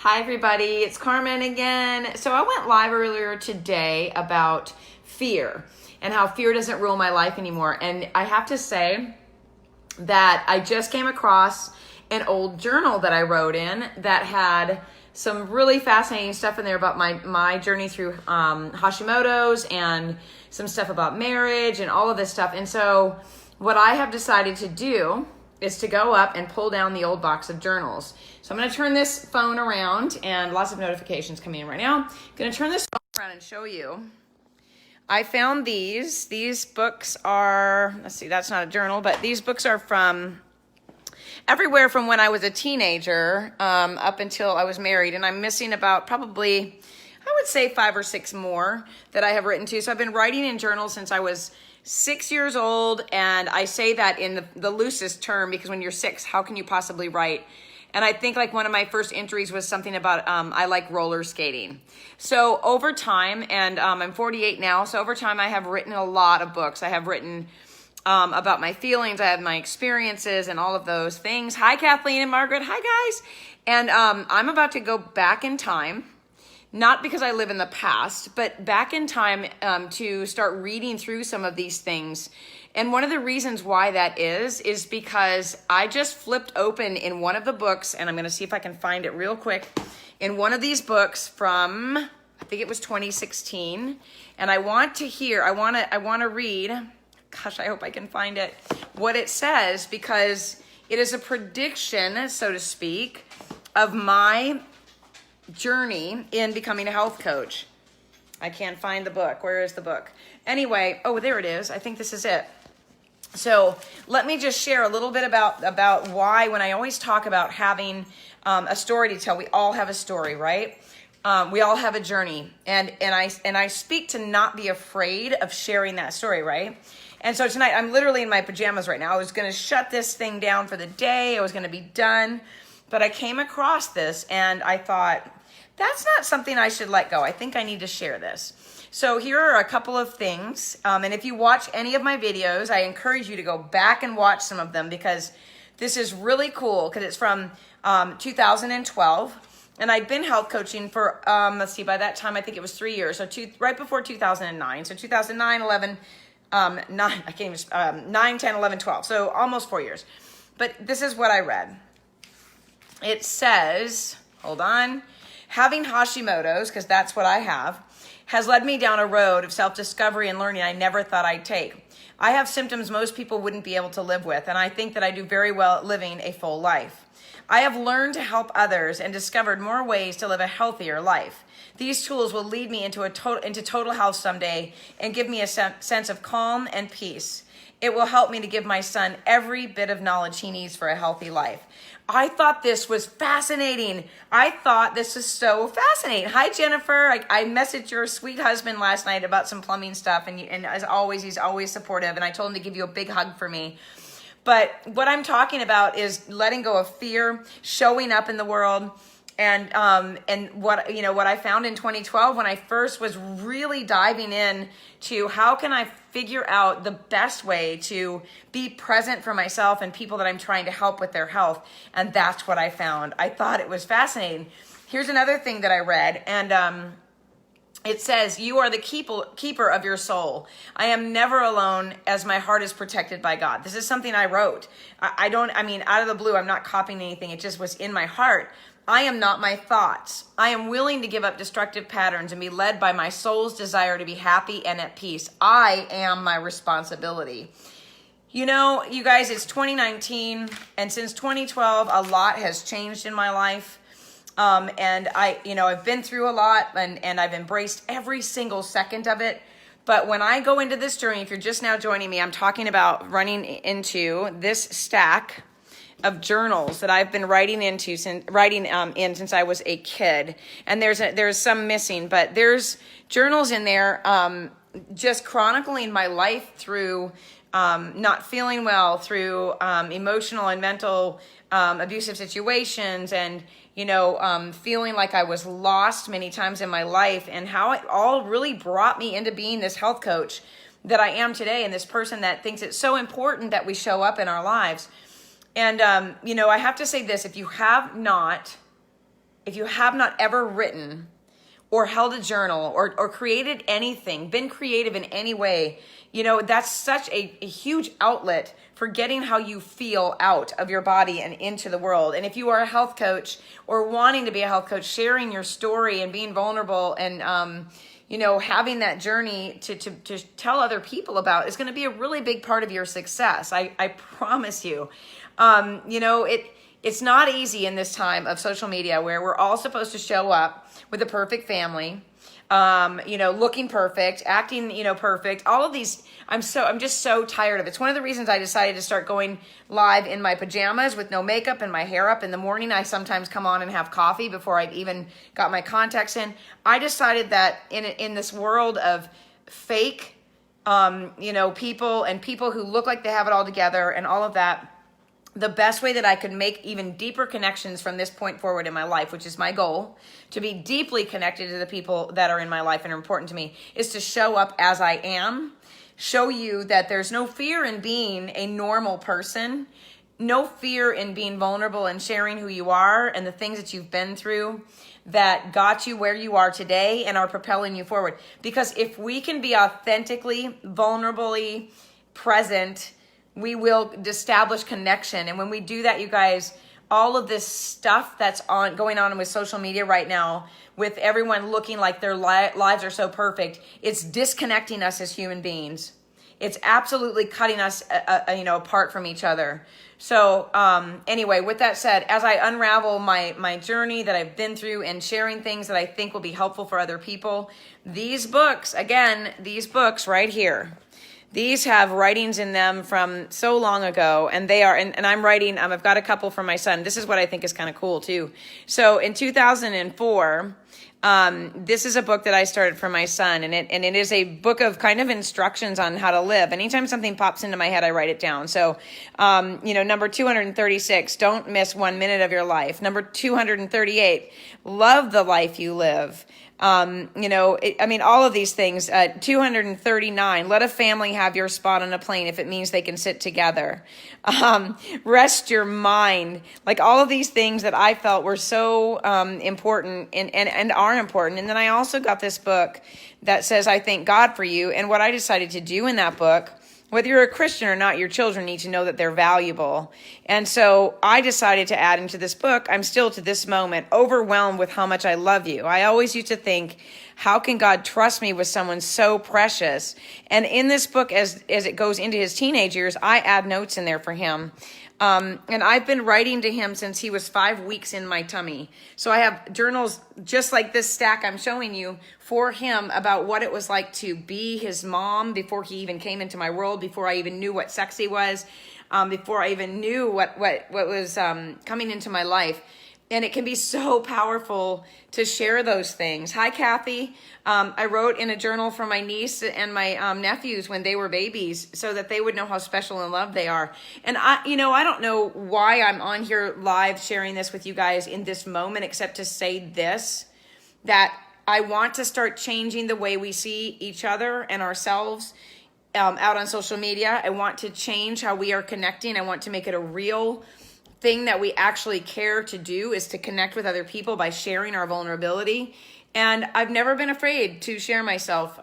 Hi everybody, it's Carmen again. So I went live earlier today about fear and how fear doesn't rule my life anymore. And I have to say that I just came across an old journal that I wrote in that had some really fascinating stuff in there about my journey through Hashimoto's and some stuff about marriage and all of this stuff. And so what I have decided to do is to go up and pull down the old box of journals. So I'm going to turn this phone around, and lots of notifications coming in right now. I'm going to turn this phone around and show you. I found these. These books are, let's see, that's not a journal, but these books are from everywhere from when I was a teenager up until I was married. And I'm missing about probably, I would say 5 or 6 more that I have written to. So I've been writing in journals since I was 6 years old, and I say that in the loosest term because when you're 6, how can you possibly write? And I think like one of my first entries was something about I like roller skating. So over time, and I'm 48 now, so over time I have written a lot of books. I have written about my feelings, I have my experiences and all of those things. Hi Kathleen and Margaret, hi guys. And I'm about to go back in time. Not because I live in the past, but back in time to start reading through some of these things. And one of the reasons why that is because I just flipped open in one of the books, and I'm going to see if I can find it real quick. In one of these books from, I think it was 2016, and I want to read, gosh, I hope I can find it, what it says, because it is a prediction, so to speak, of my journey in becoming a health coach. I can't find the book. Where is the book? Anyway, oh, there it is. I think this is it. So let me just share a little bit about why, when I always talk about having a story to tell, we all have a story, right? We all have a journey, and I speak to not be afraid of sharing that story, right? And so tonight, I'm literally in my pajamas right now. I was going to shut this thing down for the day. I was going to be done, but I came across this, and I thought, that's not something I should let go. I think I need to share this. So here are a couple of things. And if you watch any of my videos, I encourage you to go back and watch some of them because this is really cool because it's from 2012. And I'd been health coaching for, let's see, by that time, I think it was 3 years. So right before 2009. So 2009, 11, 9, 10, 11, 12. So almost 4 years. But this is what I read. It says, hold on. Having Hashimoto's, because that's what I have, has led me down a road of self-discovery and learning I never thought I'd take. I have symptoms most people wouldn't be able to live with, and I think that I do very well at living a full life. I have learned to help others and discovered more ways to live a healthier life. These tools will lead me into total health someday and give me a sense of calm and peace. It will help me to give my son every bit of knowledge he needs for a healthy life. I thought this was fascinating. I thought this is so fascinating. Hi, Jennifer. I messaged your sweet husband last night about some plumbing stuff, and as always, he's always supportive, and I told him to give you a big hug for me. But what I'm talking about is letting go of fear, showing up in the world, and what I found in 2012 when I first was really diving in to how can I figure out the best way to be present for myself and people that I'm trying to help with their health. And that's what I found. I thought it was fascinating. Here's another thing that I read, and it says, you are the keeper of your soul. I am never alone as my heart is protected by God. This is something I wrote. I mean, out of the blue, I'm not copying anything. It just was in my heart. I am not my thoughts. I am willing to give up destructive patterns and be led by my soul's desire to be happy and at peace. I am my responsibility. You know, you guys, it's 2019, and since 2012, a lot has changed in my life. And I've been through a lot, and I've embraced every single second of it. But when I go into this journey, if you're just now joining me, I'm talking about running into this stack of journals that I've been writing in since I was a kid. And there's some missing, but there's journals in there just chronicling my life through not feeling well, through emotional and mental abusive situations, and feeling like I was lost many times in my life, and how it all really brought me into being this health coach that I am today, and this person that thinks it's so important that we show up in our lives. And, I have to say this, if you have not if you have not ever written or held a journal or created anything, been creative in any way, that's such a huge outlet for getting how you feel out of your body and into the world. And if you are a health coach or wanting to be a health coach, sharing your story and being vulnerable and, having that journey to tell other people about is going to be a really big part of your success. I promise you. It's not easy in this time of social media where we're all supposed to show up with a perfect family, looking perfect, acting, perfect, all of these. I'm just so tired of it. It's one of the reasons I decided to start going live in my pajamas with no makeup and my hair up in the morning. I sometimes come on and have coffee before I've even got my contacts in. I decided that in this world of fake, people and people who look like they have it all together and all of that, the best way that I could make even deeper connections from this point forward in my life, which is my goal, to be deeply connected to the people that are in my life and are important to me, is to show up as I am, show you that there's no fear in being a normal person, no fear in being vulnerable and sharing who you are and the things that you've been through that got you where you are today and are propelling you forward. Because if we can be authentically, vulnerably present, we will establish connection. And when we do that, you guys, all of this stuff that's going on with social media right now, with everyone looking like their lives are so perfect, it's disconnecting us as human beings. It's absolutely cutting us, apart from each other. So anyway, with that said, as I unravel my journey that I've been through and sharing things that I think will be helpful for other people, these books right here, these have writings in them from so long ago, and they are, and I'm writing, I've got a couple from my son. This is what I think is kind of cool too. So in 2004, this is a book that I started for my son, and it is a book of kind of instructions on how to live. Anytime something pops into my head, I write it down. So, number 236, don't miss 1 minute of your life. Number 238, love the life you live. All of these things. 239, let a family have your spot on a plane if it means they can sit together. Rest your mind. Like all of these things that I felt were so important and are important. And then I also got this book that says, I thank God for you. And what I decided to do in that book, whether you're a Christian or not, your children need to know that they're valuable. And so I decided to add into this book, I'm still to this moment overwhelmed with how much I love you. I always used to think, how can God trust me with someone so precious? And in this book, as it goes into his teenage years, I add notes in there for him. And I've been writing to him since he was 5 weeks in my tummy. So I have journals just like this stack I'm showing you for him about what it was like to be his mom before he even came into my world, before I even knew what sexy was, before I even knew what was coming into my life. And it can be so powerful to share those things. Hi, Kathy. I wrote in a journal for my niece and my nephews when they were babies so that they would know how special and loved they are. And I don't know why I'm on here live sharing this with you guys in this moment, except to say this, that I want to start changing the way we see each other and ourselves out on social media. I want to change how we are connecting. I want to make it a real thing that we actually care to do, is to connect with other people by sharing our vulnerability. And I've never been afraid to share myself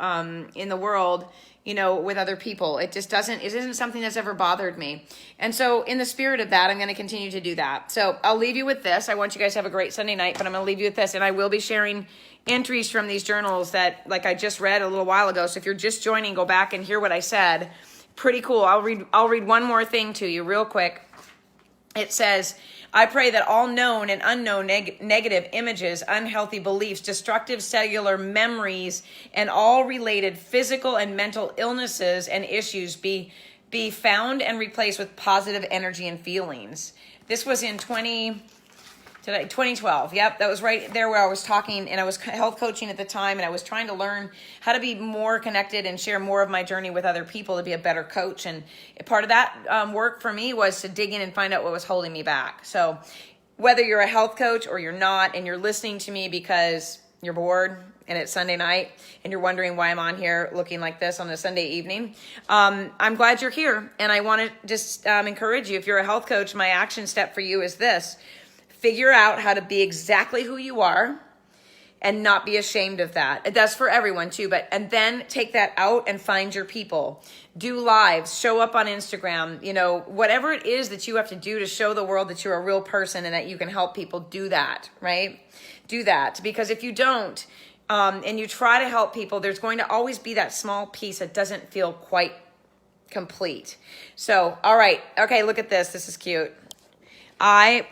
in the world, with other people. It isn't something that's ever bothered me. And so in the spirit of that, I'm going to continue to do that. So I'll leave you with this. I want you guys to have a great Sunday night, but I'm going to leave you with this. And I will be sharing entries from these journals that, like I just read a little while ago. So if you're just joining, go back and hear what I said. Pretty cool. I'll read one more thing to you real quick. It says, I pray that all known and unknown negative images, unhealthy beliefs, destructive cellular memories, and all related physical and mental illnesses and issues be found and replaced with positive energy and feelings. This was in 2012. Yep, that was right there where I was talking, and I was health coaching at the time, and I was trying to learn how to be more connected and share more of my journey with other people to be a better coach. And part of that work for me was to dig in and find out what was holding me back. So whether you're a health coach or you're not, and you're listening to me because you're bored and it's Sunday night and you're wondering why I'm on here looking like this on a Sunday evening, I'm glad you're here. And I want to just encourage you, if you're a health coach, my action step for you is this. figure out how to be exactly who you are and not be ashamed of that. That's for everyone too, and then take that out and find your people. Do lives, show up on Instagram, you know, whatever it is that you have to do to show the world that you're a real person and that you can help people, do that, right? Do that, because if you don't, and you try to help people, there's going to always be that small piece that doesn't feel quite complete. So, all right. Okay, look at this. This is cute. I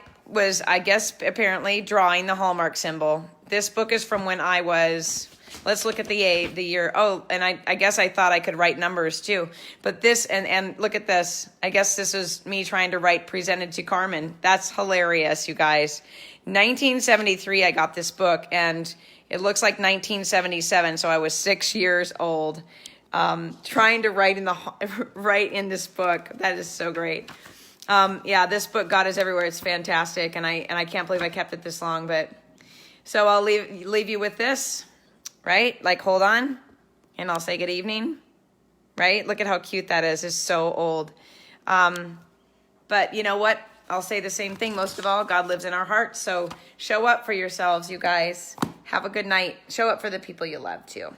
guess, apparently drawing the Hallmark symbol. This book is from when I was, let's look at the year. Oh, and I guess I thought I could write numbers too. But this, and look at this. I guess this is me trying to write presented to Carmen. That's hilarious, you guys. 1973, I got this book, and it looks like 1977, so I was 6 years old, trying to write in this book. That is so great. Yeah, this book, God is Everywhere. It's fantastic, and I can't believe I kept it this long. But so I'll leave you with this, right? Like, hold on, and I'll say good evening, right? Look at how cute that is. It's so old. But you know what? I'll say the same thing. Most of all, God lives in our hearts. So show up for yourselves, you guys. Have a good night. Show up for the people you love too.